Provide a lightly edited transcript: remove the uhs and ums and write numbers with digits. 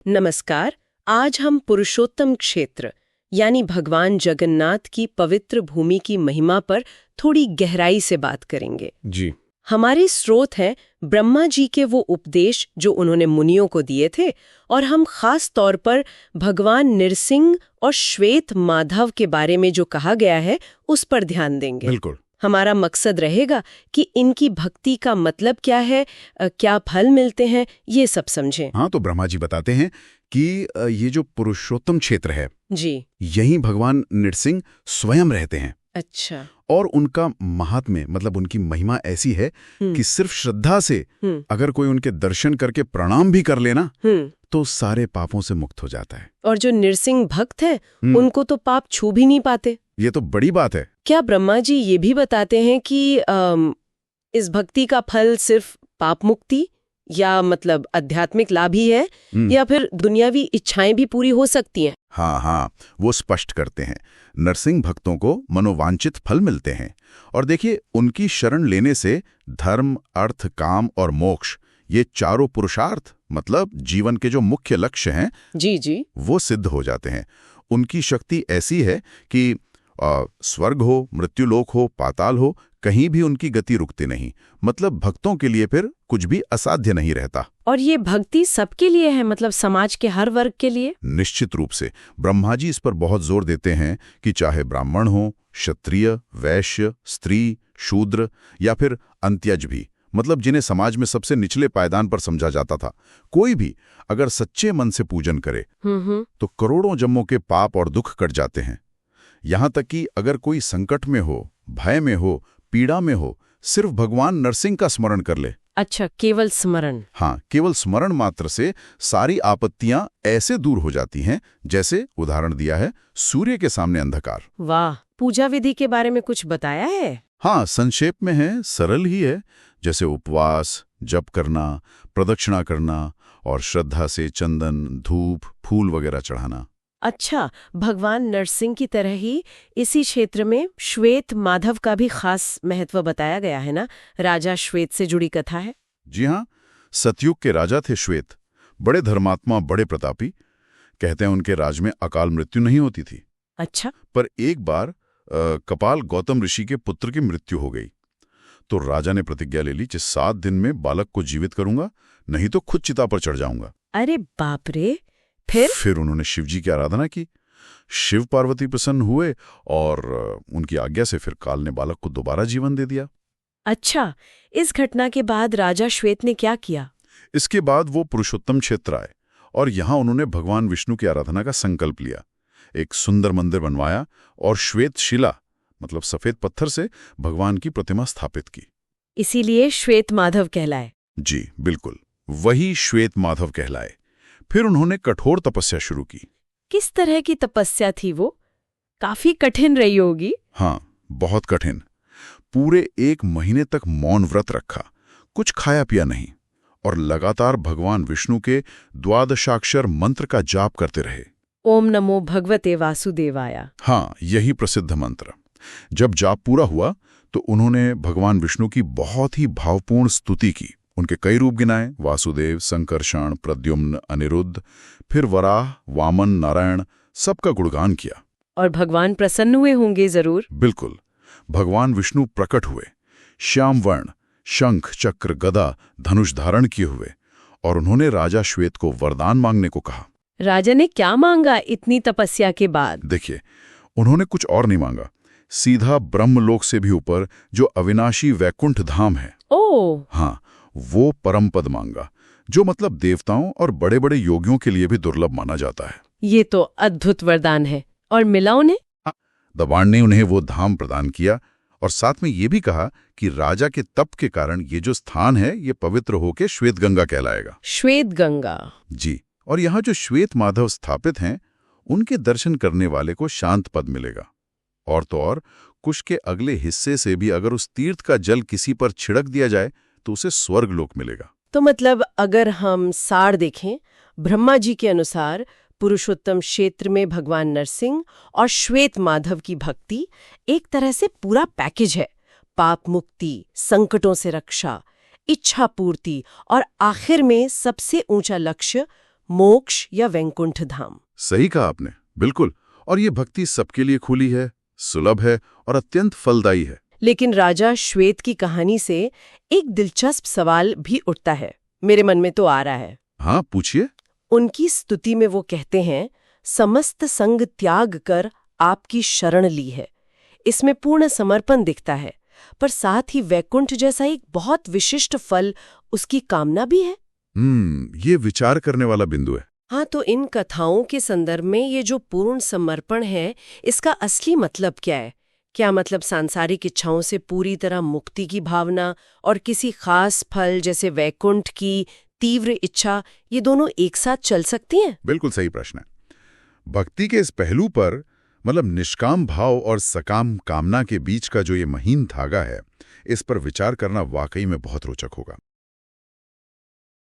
नमस्कार। आज हम पुरुषोत्तम क्षेत्र यानी भगवान जगन्नाथ की पवित्र भूमि की महिमा पर थोड़ी गहराई से बात करेंगे। जी। हमारे स्रोत हैं ब्रह्मा जी के वो उपदेश जो उन्होंने मुनियों को दिए थे, और हम खास तौर पर भगवान नरसिंह और श्वेत माधव के बारे में जो कहा गया है उस पर ध्यान देंगे। बिल्कुल। हमारा मकसद रहेगा कि इनकी भक्ति का मतलब क्या है, क्या फल मिलते हैं, ये सब समझें। हाँ, तो ब्रह्मा जी बताते हैं कि ये जो पुरुषोत्तम क्षेत्र है जी। यहीं भगवान नरसिंह स्वयं रहते हैं। अच्छा। और उनका महात्म्य मतलब उनकी महिमा ऐसी है कि सिर्फ श्रद्धा से अगर कोई उनके दर्शन करके प्रणाम भी कर लेना तो सारे पापों से मुक्त हो जाता है। और जो नरसिंह भक्त है उनको तो पाप छू भी नहीं पाते। ये तो बड़ी बात है। क्या ब्रह्मा जी ये भी बताते हैं कि इस भक्ति का फल सिर्फ पाप मुक्ति या मतलब आध्यात्मिक लाभ ही है, या फिर दुनियावी इच्छाएं भी पूरी हो सकती हैं? हाँ, वो स्पष्ट करते हैं। नरसिंह भक्तों को मनोवांछित फल मिलते हैं। और देखिए, उनकी शरण लेने से धर्म, अर्थ, काम और मोक्ष, ये चारों पुरुषार्थ मतलब जीवन के जो मुख्य लक्ष्य हैं जी, वो सिद्ध हो जाते हैं। उनकी शक्ति ऐसी है कि स्वर्ग हो, मृत्युलोक हो, पाताल हो, कहीं भी उनकी गति रुकती नहीं। मतलब भक्तों के लिए फिर कुछ भी असाध्य नहीं रहता। और ये भक्ति सबके लिए है, मतलब समाज के हर वर्ग के लिए? निश्चित रूप से। ब्रह्मा जी इस पर बहुत जोर देते हैं कि चाहे ब्राह्मण हो, क्षत्रिय, वैश्य, स्त्री, शूद्र या फिर अंत्यज भी, मतलब जिन्हें समाज में सबसे निचले पायदान पर समझा जाता था, कोई भी अगर सच्चे मन से पूजन करे तो करोड़ों जन्मों के पाप और दुख कट जाते हैं। यहाँ तक कि अगर कोई संकट में हो, भय में हो, पीड़ा में हो, सिर्फ भगवान नरसिंह का स्मरण कर ले। अच्छा, केवल स्मरण? हाँ, केवल स्मरण मात्र से सारी आपत्तियां ऐसे दूर हो जाती हैं जैसे उदाहरण दिया है सूर्य के सामने अंधकार। वाह। पूजा विधि के बारे में कुछ बताया है? हाँ, संक्षेप में है, सरल ही है। जैसे उपवास, जप करना, प्रदक्षिणा करना और श्रद्धा से चंदन, धूप, फूल वगैरह चढ़ाना। अच्छा, भगवान नरसिंह की तरह ही इसी क्षेत्र में श्वेत माधव का भी खास महत्व बताया गया है ना? राजा श्वेत से जुड़ी कथा है। जी हाँ, सतयुग के राजा थे श्वेत, बड़े धर्मात्मा, बड़े प्रतापी। कहते हैं उनके राज में अकाल मृत्यु नहीं होती थी। अच्छा। पर एक बार कपाल गौतम ऋषि के पुत्र की मृत्यु हो गई तो राजा ने प्रतिज्ञा ले ली कि 7 दिन में बालक को जीवित करूंगा, नहीं तो खुद चिता पर चढ़ जाऊंगा। अरे बाप रे। फिर उन्होंने शिव जी की आराधना की। शिव पार्वती प्रसन्न हुए और उनकी आज्ञा से फिर काल ने बालक को दोबारा जीवन दे दिया। अच्छा, इस घटना के बाद राजा श्वेत ने क्या किया? इसके बाद वो पुरुषोत्तम क्षेत्र आए और यहाँ उन्होंने भगवान विष्णु की आराधना का संकल्प लिया। एक सुंदर मंदिर बनवाया और श्वेत शिला मतलब सफेद पत्थर से भगवान की प्रतिमा स्थापित की। इसीलिए श्वेत माधव कहलाए। जी बिल्कुल, वही श्वेत माधव कहलाए। फिर उन्होंने कठोर तपस्या शुरू की। किस तरह की तपस्या थी वो? काफी कठिन रही होगी। हाँ, बहुत कठिन। पूरे 1 महीने तक मौन व्रत रखा, कुछ खाया पिया नहीं, और लगातार भगवान विष्णु के द्वादशाक्षर मंत्र का जाप करते रहे। ओम नमो भगवते वासुदेवाय। हाँ, यही प्रसिद्ध मंत्र। जब जाप पूरा हुआ तो उन्होंने भगवान विष्णु की बहुत ही भावपूर्ण स्तुति की। उनके कई रूप गिनाए, वासुदेव, संकर्षण, प्रद्युम्न, अनिरुद्ध, फिर वराह, वामन, नारायण, सबका गुणगान किया। और भगवान प्रसन्न हुए होंगे जरूर। बिल्कुल। भगवान विष्णु प्रकट हुए, श्याम वर्ण, शंख, चक्र, गदा, धनुष धारण किए हुए, और उन्होंने राजा श्वेत को वरदान मांगने को कहा। राजा ने क्या मांगा इतनी तपस्या के बाद? देखिए, उन्होंने कुछ और नहीं मांगा, सीधा ब्रह्मलोक से भी ऊपर जो अविनाशी वैकुंठ धाम है, ओह हाँ, वो परम पद मांगा, जो मतलब देवताओं और बड़े बड़े योगियों के लिए भी दुर्लभ माना जाता है। ये तो अद्भुत वरदान है। और मिला उन्हें? दवाण ने उन्हें वो धाम प्रदान किया और साथ में ये भी कहा कि राजा के तप के कारण ये जो स्थान है ये पवित्र होकर श्वेत गंगा कहलाएगा। श्वेत गंगा? जी। और यहाँ जो श्वेत माधव स्थापित हैं उनके दर्शन करने वाले को शांत पद मिलेगा। और तो और कुश के अगले हिस्से से भी अगर उस तीर्थ का जल किसी पर छिड़क दिया जाए तो उसे स्वर्ग लोक मिलेगा। तो मतलब अगर हम सार देखें, ब्रह्मा जी के अनुसार पुरुषोत्तम क्षेत्र में भगवान नरसिंह और श्वेत माधव की भक्ति एक तरह से पूरा पैकेज है। पाप मुक्ति, संकटों से रक्षा, इच्छा पूर्ति और आखिर में सबसे ऊंचा लक्ष्य मोक्ष या वैकुंठ धाम। सही कहा आपने, बिल्कुल। और ये भक्ति सबके लिए खुली है, सुलभ है और अत्यंत फलदायी है। लेकिन राजा श्वेत की कहानी से एक दिलचस्प सवाल भी उठता है, मेरे मन में तो आ रहा है। हाँ, पूछिए। उनकी स्तुति में वो कहते हैं, समस्त संग त्याग कर आपकी शरण ली है। इसमें पूर्ण समर्पण दिखता है, पर साथ ही वैकुंठ जैसा एक बहुत विशिष्ट फल उसकी कामना भी है। ये विचार करने वाला बिंदु है। हाँ, तो इन कथाओं के संदर्भ में ये जो पूर्ण समर्पण है, इसका असली मतलब क्या है? क्या मतलब सांसारिक इच्छाओं से पूरी तरह मुक्ति की भावना और किसी खास फल जैसे वैकुंठ की तीव्र इच्छा, ये दोनों एक साथ चल सकती हैं? बिल्कुल सही प्रश्न है। भक्ति के इस पहलू पर, मतलब निष्काम भाव और सकाम कामना के बीच का जो ये महीन धागा है, इस पर विचार करना वाकई में बहुत रोचक होगा।